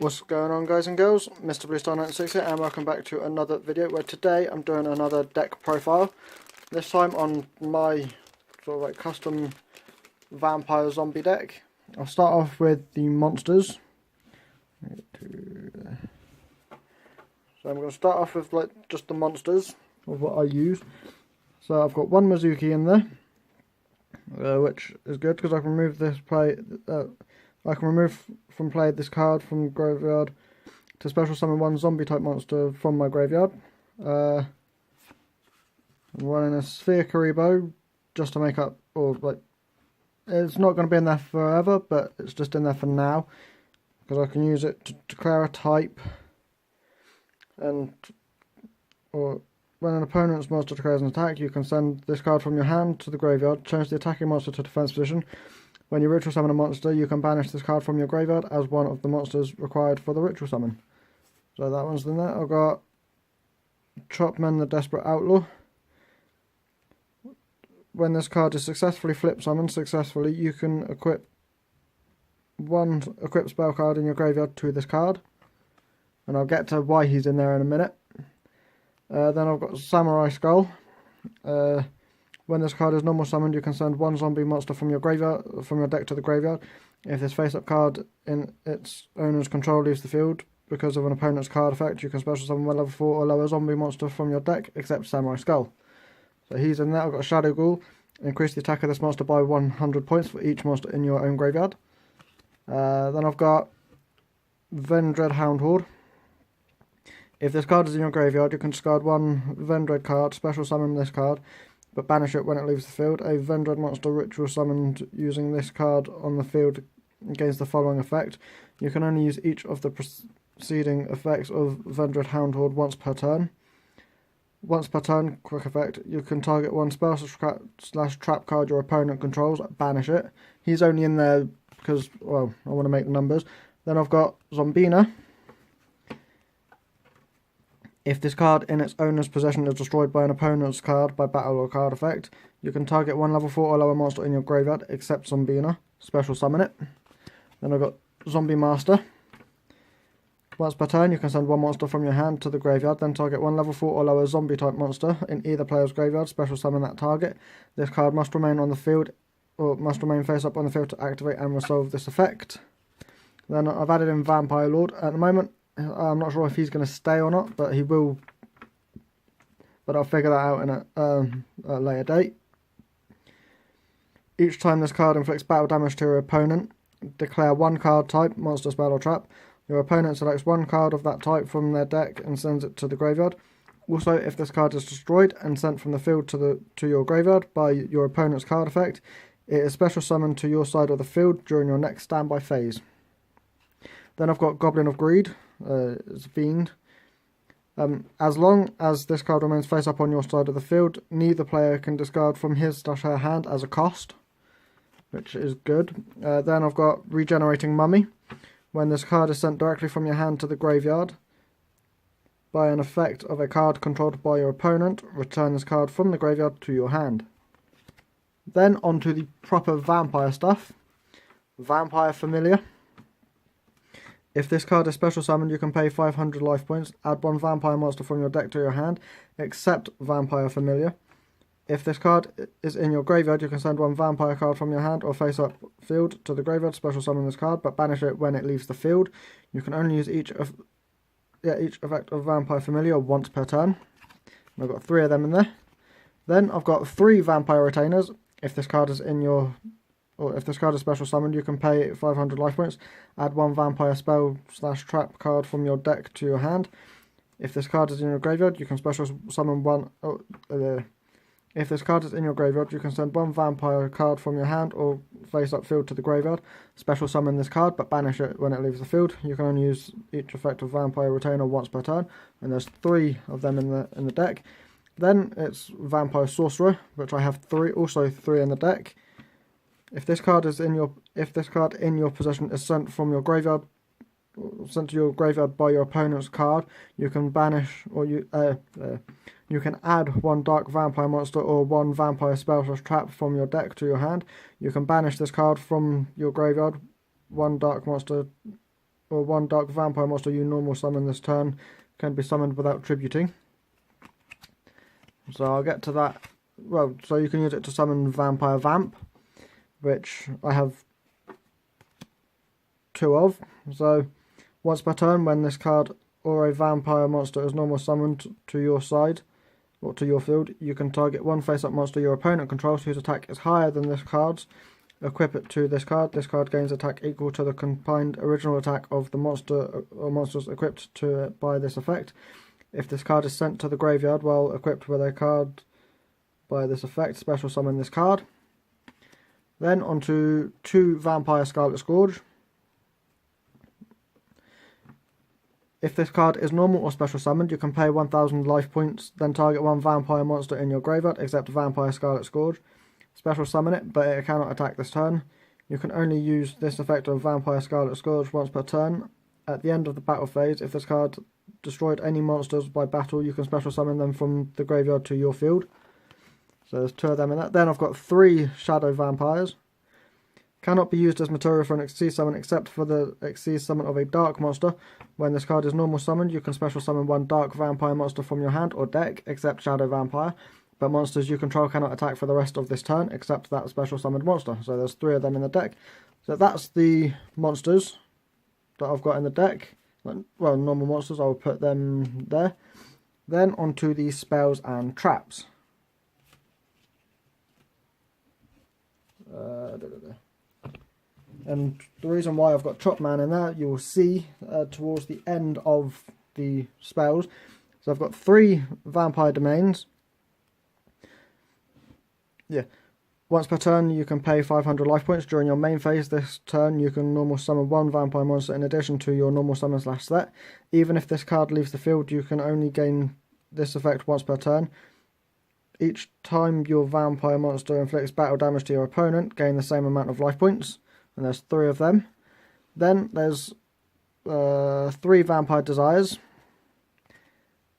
What's going on, guys and girls? Mr. Blue Star 96 here, and welcome back to another video where today I'm doing another deck profile. This time on my sort of like custom vampire zombie deck. I'll start off with the monsters. So I'm going to start off with like just the monsters of what I use. So I've got one Mizuki in there, which is good because I can remove this play. I can remove from play this card from graveyard to special summon one zombie type monster from my graveyard. I'm running a Sphere Karibo just to make up, or like, it's not going to be in there forever, but it's just in there for now because I can use it to declare a type, or when an opponent's monster declares an attack, you can send this card from your hand to the graveyard, change the attacking monster to defense position. When you ritual summon a monster, you can banish this card from your graveyard as one of the monsters required for the ritual summon. So that one's in there. I've got Chopman the Desperate Outlaw. When this card is successfully flip summoned, you can equip one equip spell card in your graveyard to this card. And I'll get to why he's in there in a minute. Then I've got Samurai Skull. When this card is normal summoned, you can send one zombie monster from your graveyard, from your deck to the graveyard. If this face-up card in its owner's control leaves the field because of an opponent's card effect, you can special summon one level 4 or lower zombie monster from your deck, except Samurai Skull. So he's in there. I've got Shadow Ghoul. Increase the attack of this monster by 100 points for each monster in your own graveyard. Then I've got Vendread Houndhorde. If this card is in your graveyard, you can discard one Vendread card, special summon this card, but banish it when it leaves the field. A Vendread monster ritual summoned using this card on the field gains the following effect. You can only use each of the preceding effects of Vendread Houndhorde once per turn. Once per turn, quick effect, you can target one spell slash trap card your opponent controls, banish it. He's only in there because, well, I want to make the numbers. Then I've got Zombina. If this card in its owner's possession is destroyed by an opponent's card by battle or card effect, you can target one level 4 or lower monster in your graveyard, except Zombina. Special summon it. Then I've got Zombie Master. Once per turn, you can send one monster from your hand to the graveyard, then target one level 4 or lower zombie type monster in either player's graveyard, special summon that target. This card must remain on the field, or must remain face up on the field to activate and resolve this effect. Then I've added in Vampire Lord. At the moment, I'm not sure if he's going to stay or not, but he will. But I'll figure that out in a later date. Each time this card inflicts battle damage to your opponent, declare one card type, monster, spell or trap. Your opponent selects one card of that type from their deck and sends it to the graveyard. Also, if this card is destroyed and sent from the field to your graveyard by your opponent's card effect, it is special summoned to your side of the field during your next standby phase. Then I've got Goblin of Greed. It's a fiend. As long as this card remains face up on your side of the field, neither player can discard from his/her hand as a cost, which is good. Then I've got Regenerating Mummy. When this card is sent directly from your hand to the graveyard by an effect of a card controlled by your opponent, return this card from the graveyard to your hand. Then on to the proper vampire stuff. Vampire Familiar. If this card is special summoned, you can pay 500 life points, add one vampire monster from your deck to your hand, except Vampire Familiar. If this card is in your graveyard, you can send one vampire card from your hand or face up field to the graveyard, special summon this card, but banish it when it leaves the field. You can only use each effect of Vampire Familiar once per turn. And I've got 3 of them in there. Then I've got 3 Vampire Retainers. If this card is if this card is special summoned, you can pay 500 life points, add one vampire spell slash trap card from your deck to your hand. If this card is in your graveyard, you can special summon one. If this card is in your graveyard, you can send one vampire card from your hand or face up field to the graveyard. Special summon this card, but banish it when it leaves the field. You can only use each effect of Vampire Retainer once per turn, and there's 3 of them in the deck. Then it's Vampire Sorcerer, which I have 3 in the deck. If this card in your possession is sent from your graveyard, sent to your graveyard by your opponent's card, you can banish or you can add one dark vampire monster or one vampire spell slash trap from your deck to your hand. You can banish this card from your graveyard, one dark monster or one dark vampire monster you normal summon this turn can be summoned without tributing. So I'll get to that. Well, so you can use it to summon Vampire Vamp, which I have 2 of. So once per turn, when this card or a vampire monster is normal summoned to your side or to your field, you can target one face-up monster your opponent controls whose attack is higher than this card's. Equip it to this card. This card gains attack equal to the combined original attack of the monster or monsters equipped to it by this effect. If this card is sent to the graveyard while equipped with a card by this effect, special summon this card. Then onto 2 Vampire Scarlet Scourge. If this card is normal or special summoned, you can pay 1000 life points, then target one vampire monster in your graveyard, except Vampire Scarlet Scourge. Special summon it, but it cannot attack this turn. You can only use this effect of Vampire Scarlet Scourge once per turn. At the end of the battle phase, if this card destroyed any monsters by battle, you can special summon them from the graveyard to your field. So there's 2 of them in that. Then I've got 3 Shadow Vampires. Cannot be used as material for an Xyz summon except for the Xyz summon of a dark monster. When this card is normal summoned, you can special summon one dark vampire monster from your hand or deck, except Shadow Vampire. But monsters you control cannot attack for the rest of this turn, except that special summoned monster. So there's 3 of them in the deck. So that's the monsters that I've got in the deck. Well, normal monsters, I'll put them there. Then onto the spells and traps. And the reason why I've got Chop Man in there, you will see towards the end of the spells. So I've got 3 Vampire Domains. Yeah. Once per turn, you can pay 500 life points. During your main phase this turn, you can normal summon one vampire monster in addition to your normal summon / set. Even if this card leaves the field, you can only gain this effect once per turn. Each time your vampire monster inflicts battle damage to your opponent, gain the same amount of life points. And there's 3 of them. Then there's 3 Vampire Desires.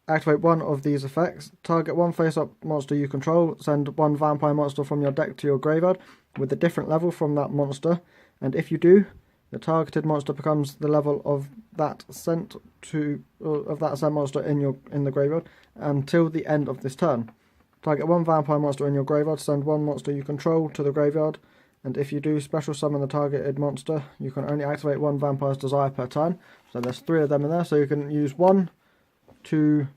Activate one of these effects. Target one face-up monster you control. Send one vampire monster from your deck to your graveyard with a different level from that monster. And if you do, the targeted monster becomes the level of that sent monster in the graveyard until the end of this turn. Target one vampire monster in your graveyard. Send one monster you control to the graveyard. And if you do special summon the targeted monster, you can only activate one Vampire's Desire per turn. So there's 3 of them in there. So you can use one to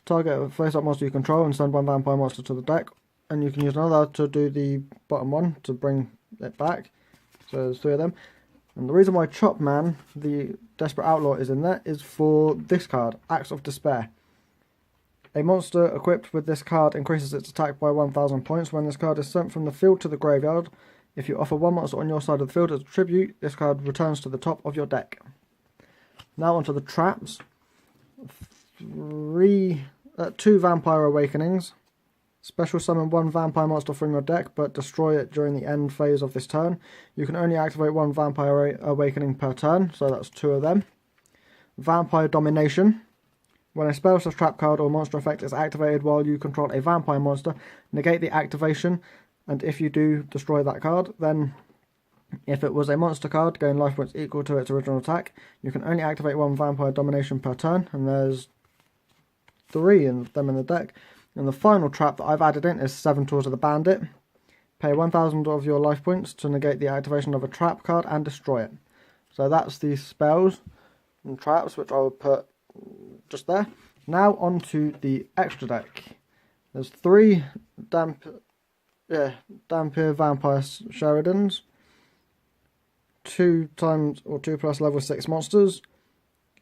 target a face-up monster you control and send one vampire monster to the deck. And you can use another to do the bottom one to bring it back. So there's 3 of them. And the reason why Chop Man, the Desperate Outlaw, is in there is for this card, Axe of Despair. A monster equipped with this card increases its attack by 1000 points. When this card is sent from the field to the graveyard, if you offer one monster on your side of the field as a tribute, this card returns to the top of your deck. Now onto the traps. 2 Vampire Awakenings. Special summon one vampire monster from your deck, but destroy it during the end phase of this turn. You can only activate one Vampire Awakening per turn, so that's 2 of them. Vampire Domination. When a spell / trap card or monster effect is activated while you control a vampire monster, negate the activation, and if you do, destroy that card. Then, if it was a monster card, gain life points equal to its original attack. You can only activate one Vampire Domination per turn, and there's 3 of them in the deck. And the final trap that I've added in is 7 Tools of the Bandit. Pay 1000 of your life points to negate the activation of a trap card and destroy it. So that's the spells and traps, which I will put just there. Now onto the extra deck. There's 3 Dhampir Vampire Sheridans, 2 times or 2 plus level 6 monsters.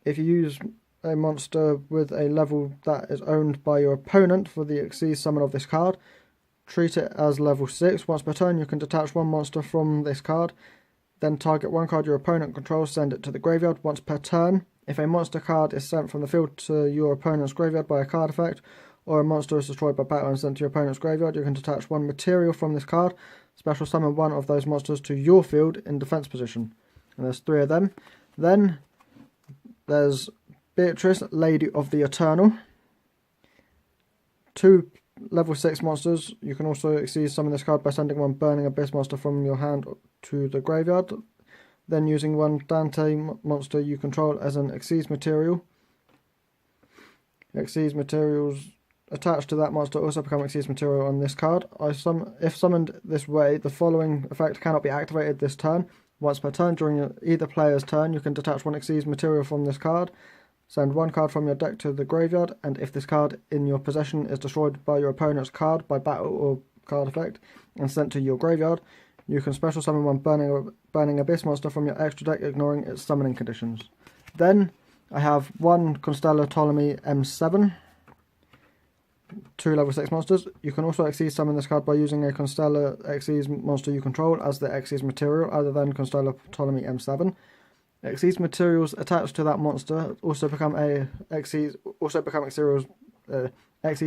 If you use a monster with a level that is owned by your opponent for the Xyz summon of this card, treat it as level 6. Once per turn, you can detach one monster from this card, then target one card your opponent controls, send it to the graveyard once per turn. If a monster card is sent from the field to your opponent's graveyard by a card effect, or a monster is destroyed by battle and sent to your opponent's graveyard, you can detach one material from this card, special summon one of those monsters to your field in defense position. And there's 3 of them. Then there's Beatrice, Lady of the Eternal. 2 level 6 monsters. You can also Xyz summon this card by sending one Burning Abyss monster from your hand to the graveyard. then using one Dante monster you control as an Xyz material. Xyz materials attached to that monster also become Xyz material on this card. If summoned this way, the following effect cannot be activated this turn. Once per turn during either player's turn, you can detach one Xyz material from this card, send one card from your deck to the graveyard, and if this card in your possession is destroyed by your opponent's card by battle or card effect and sent to your graveyard, you can special summon one Burning Abyss monster from your extra deck, ignoring its summoning conditions. Then I have one Constellar Ptolemy M7, 2 level 6 monsters. You can also Xyz summon this card by using a Constellar Xyz monster you control as the Xyz material, other than Constellar Ptolemy M7. Xyz materials attached to that monster also become Xyz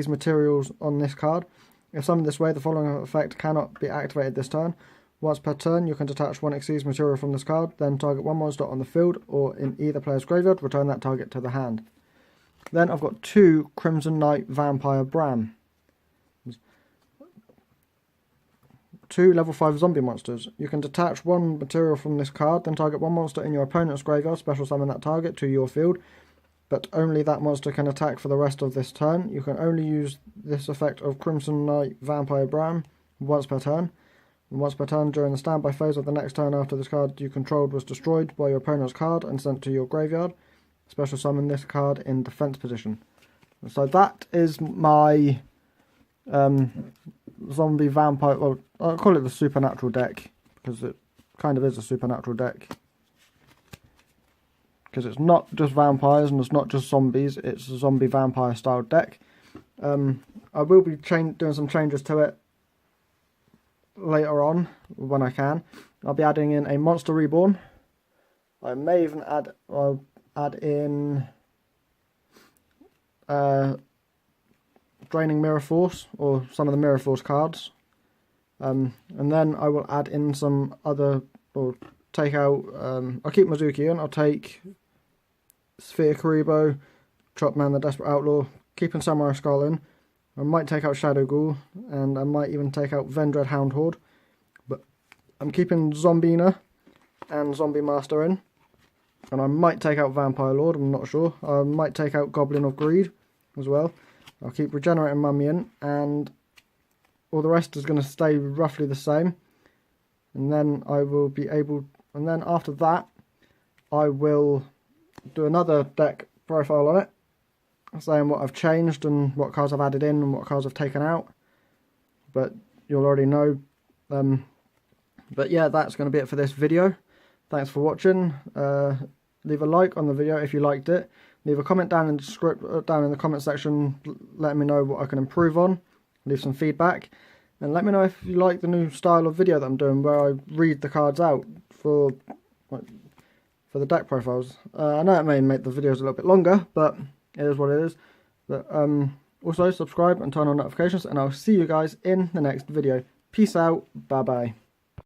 materials on this card. If summoned this way, the following effect cannot be activated this turn. Once per turn, you can detach one Xyz material from this card, then target one monster on the field or in either player's graveyard, return that target to the hand. Then I've got 2 Crimson Knight Vampire Bram. 2 level 5 zombie monsters. You can detach one material from this card, then target one monster in your opponent's graveyard, special summon that target to your field, but only that monster can attack for the rest of this turn. You can only use this effect of Crimson Knight Vampire Bram once per turn. And once per turn during the standby phase of the next turn after this card you controlled was destroyed by your opponent's card and sent to your graveyard, special summon this card in defense position. So that is my zombie vampire, well, I'll call it the supernatural deck, because it kind of is a supernatural deck. Because it's not just vampires and it's not just zombies, it's a zombie vampire style deck. I will be doing some changes to it later on when I can. I'll be adding in a Monster Reborn. I may even add in Draining Mirror Force, or some of the Mirror Force cards, and then I will add in some other, or take out, I'll keep Mizuki in, I'll take Sphere Kuribo, Chopman the Desperate Outlaw, keeping Samurai Skull in. I might take out Shadow Ghoul, and I might even take out Vendread Hound Horde, but I'm keeping Zombina and Zombie Master in, and I might take out Vampire Lord, I'm not sure. I might take out Goblin of Greed as well. I'll keep Regenerating Mummy in, and all the rest is going to stay roughly the same, and then I will be able, and then after that I will do another deck profile on it, saying what I've changed and what cards I've added in and what cards I've taken out, but you'll already know. But yeah, that's going to be it for this video. Thanks for watching. Leave a like on the video if you liked it. Leave a comment down in the comment section letting me know what I can improve on. Leave some feedback, and let me know if you like the new style of video that I'm doing, where I read the cards out for the deck profiles. I know it may make the videos a little bit longer, but it is what it is. But also subscribe and turn on notifications, and I'll see you guys in the next video. Peace out. Bye bye.